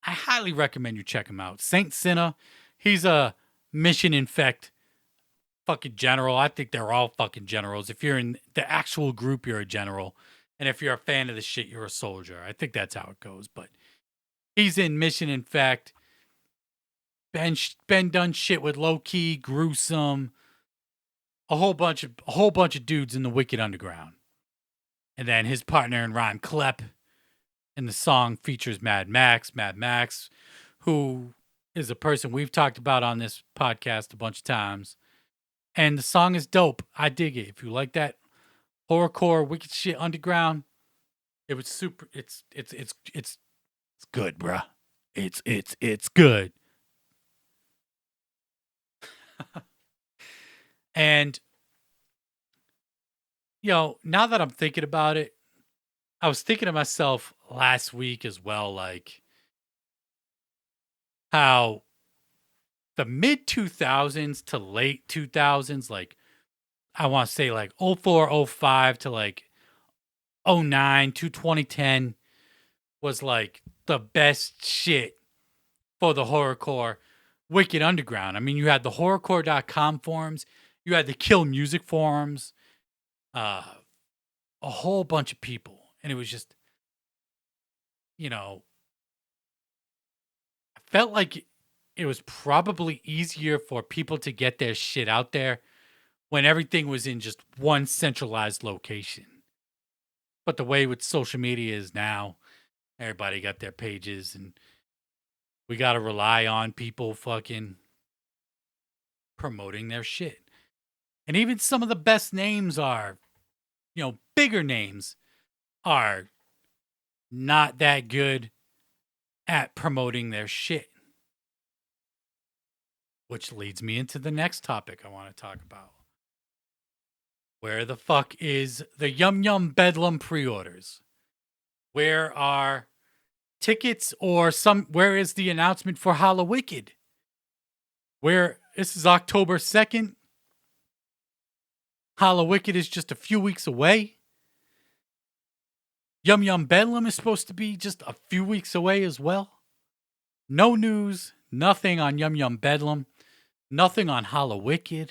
I highly recommend you check him out. Saint Sinner, he's a mission infect fucking general. I think they're all fucking generals. If you're in the actual group, you're a general. And if you're a fan of the shit, you're a soldier. I think that's how it goes. But he's in mission infect. Ben done shit with Low Key, Gruesome, a whole bunch of dudes in the Wicked Underground. And then his partner in rhyme, Klepp, and the song features Mad Max, who is a person we've talked about on this podcast a bunch of times. And the song is dope. I dig it. If you like that horrorcore, wicked shit underground, it was super. It's good, bruh. It's good. And now that I'm thinking about it, I was thinking to myself last week as well, like how the mid 2000s to late 2000s, like I want to say like 04, 05 to like 09 to 2010 was like the best shit for the horrorcore Wicked Underground. I mean, you had the horrorcore.com forums, you had the Kill Music forums, a whole bunch of people. And it was just, I felt like it was probably easier for people to get their shit out there when everything was in just one centralized location. But the way with social media is now, everybody got their pages and we got to rely on people fucking promoting their shit. And even some of the best names are, bigger names are not that good at promoting their shit. Which leads me into the next topic I want to talk about. Where the fuck is the Yum Yum Bedlam pre-orders? Where are tickets where is the announcement for Hallowicked? This is October 2nd. Hallowicked is just a few weeks away. Yum Yum Bedlam is supposed to be just a few weeks away as well. No news, nothing on Yum Yum Bedlam, nothing on Hallowicked.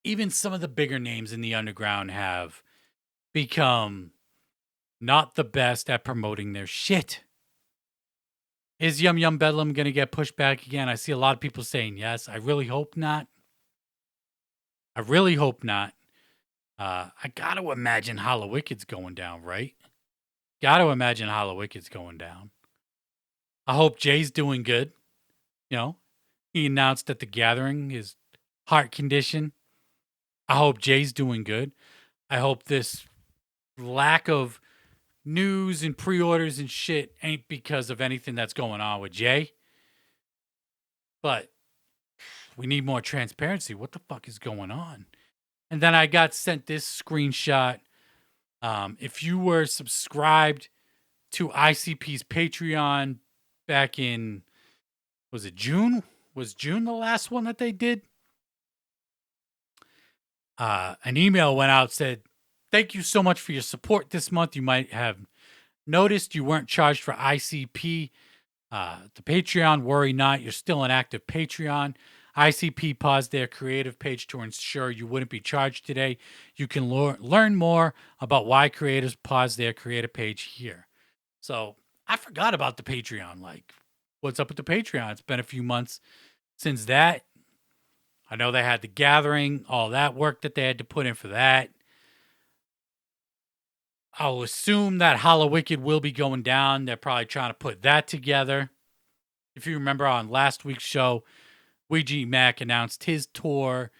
Even some of the bigger names in the underground have become not the best at promoting their shit. Is Yum Yum Bedlam going to get pushed back again? I see a lot of people saying yes. I really hope not. I got to imagine Hallowicked's going down, right? Got to imagine Hallowicked's going down. I hope Jay's doing good. He announced at the gathering his heart condition. I hope Jay's doing good. I hope this lack of news and pre-orders and shit ain't because of anything that's going on with Jay. But we need more transparency. What the fuck is going on? And then I got sent this screenshot. If you were subscribed to ICP's Patreon back in, was it June? Was June the last one that they did? An email went out, said, thank you so much for your support this month. You might have noticed you weren't charged for ICP. The Patreon, worry not. You're still an active Patreon. ICP paused their creative page to ensure you wouldn't be charged today. You can learn more about why creators pause their creative page here. So I forgot about the Patreon. Like, what's up with the Patreon? It's been a few months since that. I know they had the gathering, all that work that they had to put in for that. I'll assume that Hallowicked will be going down. They're probably trying to put that together. If you remember on last week's show, Ouija Mac announced his tour,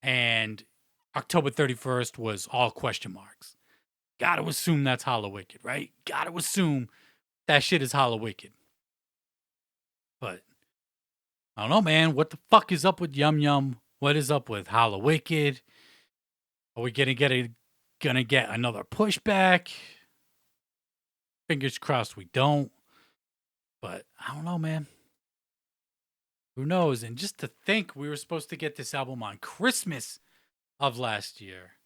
and October 31st was all question marks. Gotta assume that's Hallowicked, right? Gotta assume that shit is Hallowicked. But I don't know, man. What the fuck is up with Yum Yum? What is up with Hallowicked? Are we gonna get another pushback? Fingers crossed we don't. But I don't know, man. Who knows? And just to think we were supposed to get this album on Christmas of last year.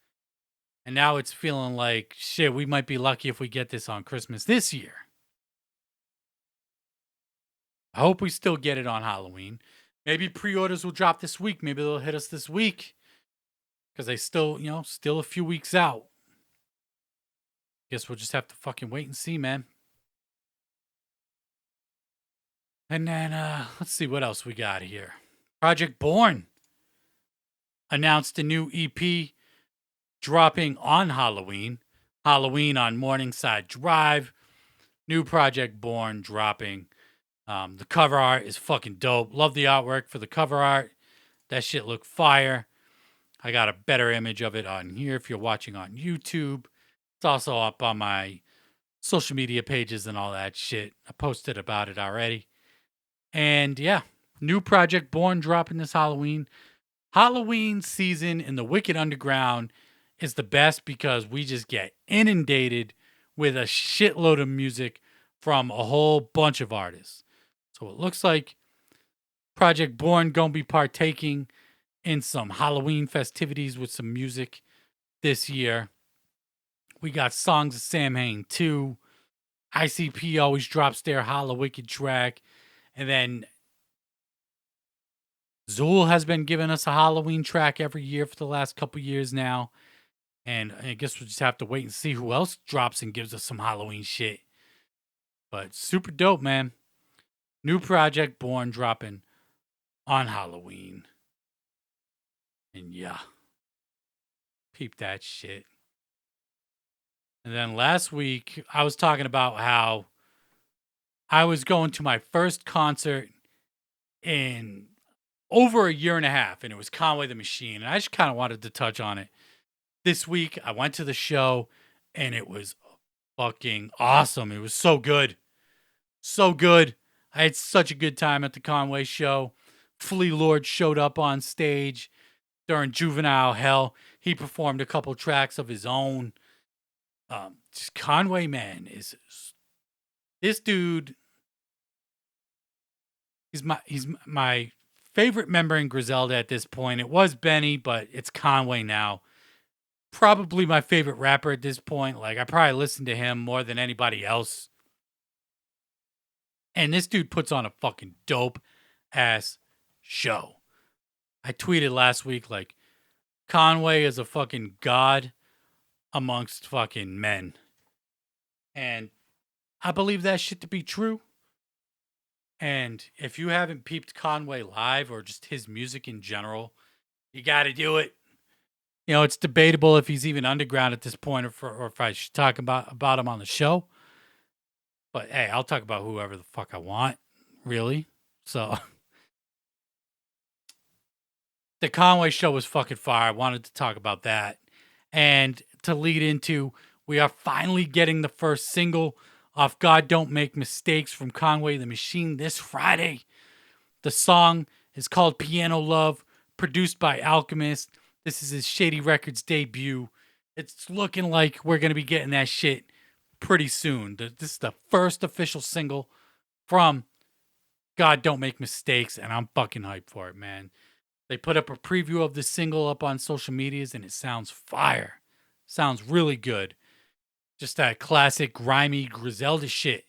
And now it's feeling like, shit, we might be lucky if we get this on Christmas this year. I hope we still get it on Halloween. Maybe pre-orders will drop this week. Maybe they'll hit us this week. Because they still, still a few weeks out. Guess we'll just have to fucking wait and see, man. And then, let's see what else we got here. Project Born announced a new EP dropping on Halloween. Halloween on Morningside Drive. New Project Born dropping. The cover art is fucking dope. Love the artwork for the cover art. That shit look fire. I got a better image of it on here if you're watching on YouTube. It's also up on my social media pages and all that shit. I posted about it already. And yeah, new Project Born dropping this Halloween. Halloween season in the Wicked Underground is the best because we just get inundated with a shitload of music from a whole bunch of artists. So it looks like Project Born gonna be partaking in some Halloween festivities with some music this year. We got Songs of Samhain 2. ICP always drops their Hallowicked track. And then Zool has been giving us a Halloween track every year for the last couple years now. And I guess we'll just have to wait and see who else drops and gives us some Halloween shit. But super dope, man. New project, Born, dropping on Halloween. And yeah, peep that shit. And then last week, I was talking about how I was going to my first concert in over a year and a half, and it was Conway the Machine. And I just kind of wanted to touch on it. This week, I went to the show, and it was fucking awesome. It was so good. So good. I had such a good time at the Conway show. Flea Lord showed up on stage during Juvenile Hell. He performed a couple tracks of his own. Just Conway, man, is this dude. He's my favorite member in Griselda at this point. It was Benny, but it's Conway now. Probably my favorite rapper at this point. Like, I probably listen to him more than anybody else. And this dude puts on a fucking dope ass show. I tweeted last week, like, Conway is a fucking god amongst fucking men. And I believe that shit to be true. And if you haven't peeped Conway live or just his music in general, you got to do it. You know, it's debatable if he's even underground at this point or if I should talk about him on the show. But hey, I'll talk about whoever the fuck I want, really. So the Conway show was fucking fire. I wanted to talk about that. And to lead into, we are finally getting the first single off God Don't Make Mistakes from Conway the Machine this Friday. The song is called Piano Love, produced by Alchemist. This is his Shady Records debut. It's looking like we're going to be getting that shit pretty soon. This is the first official single from God Don't Make Mistakes, and I'm fucking hyped for it, man. They put up a preview of the single up on social medias, and it sounds fire. Sounds really good. Just that classic grimy Griselda shit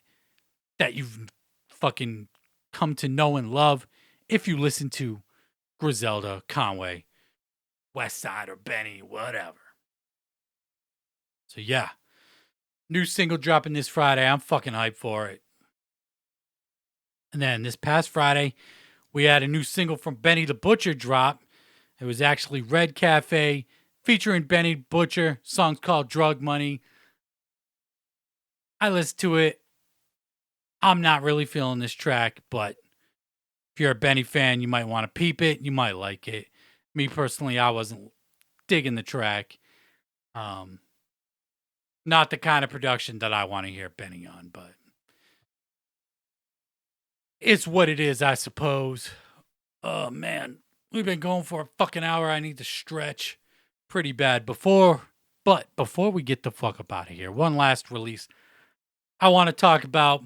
that you've fucking come to know and love if you listen to Griselda, Conway, Westside, or Benny, whatever. So yeah, new single dropping this Friday. I'm fucking hyped for it. And then this past Friday, we had a new single from Benny the Butcher drop. It was actually Red Cafe featuring Benny Butcher. Song's called Drug Money. I listened to it. I'm not really feeling this track, but if you're a Benny fan, you might want to peep it. You might like it. Me personally, I wasn't digging the track. Not the kind of production that I want to hear Benny on, but it's what it is, I suppose. Oh, man. We've been going for a fucking hour. I need to stretch pretty bad before we get the fuck up out of here. One last release I want to talk about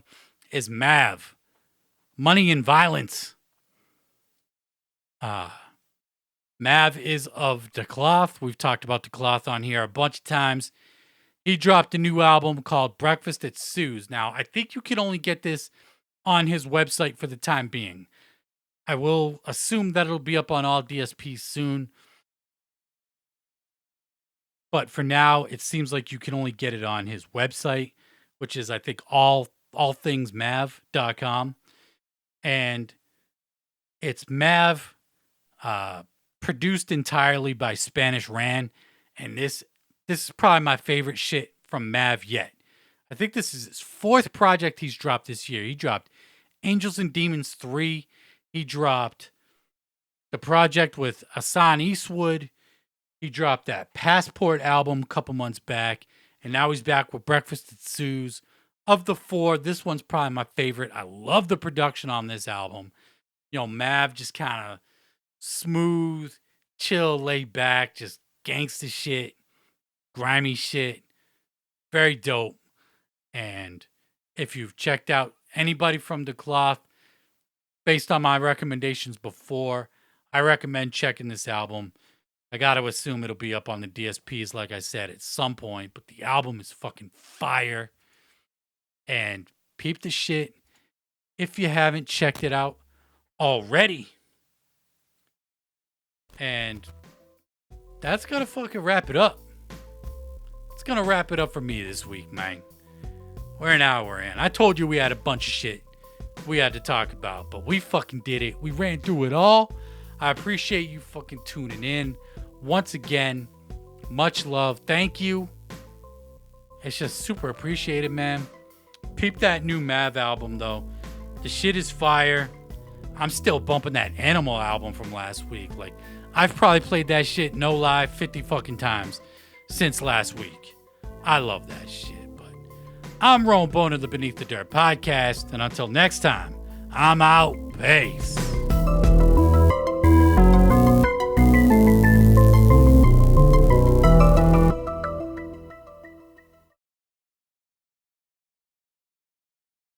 is M.A.V. Money and Violence. M.A.V. is of the Cloth. We've talked about the Cloth on here a bunch of times. He dropped a new album called Breakfast at Sue's. Now, I think you can only get this on his website for the time being. I will assume that it'll be up on all DSPs soon. But for now, it seems like you can only get it on his website, which is, I think, allthingsmav.com. And it's M.A.V. Produced entirely by Spanish Ran. And this is probably my favorite shit from M.A.V. yet. I think this is his fourth project he's dropped this year. He dropped Angels and Demons 3. He dropped the project with Hassan Eastwood. He dropped that Passport album a couple months back. And now he's back with Breakfast at Sue's. Of the four, this one's probably my favorite. I love the production on this album. You know, M.A.V. just kind of smooth, chill, laid back, just gangsta shit, grimy shit. Very dope. And if you've checked out anybody from The Cloth, based on my recommendations before, I recommend checking this album. I got to assume it'll be up on the DSPs, like I said, at some point. But the album is fucking fire. and peep the shit if you haven't checked it out already. And that's gonna fucking wrap it up. It's gonna wrap it up for me this week, man. We're an hour in. I told you we had a bunch of shit we had to talk about, but we fucking did it. We ran through it all. I appreciate you fucking tuning in. Once again, much love. Thank you. It's just super appreciated, man. Peep that new M.A.V album, though. The shit is fire. I'm still bumping that Animal album from last week. Like, I've probably played that shit, no lie, 50 fucking times since last week. I love that shit. I'm Rowan Bone of the Beneath the Dirt podcast, and until next time, I'm out. Peace.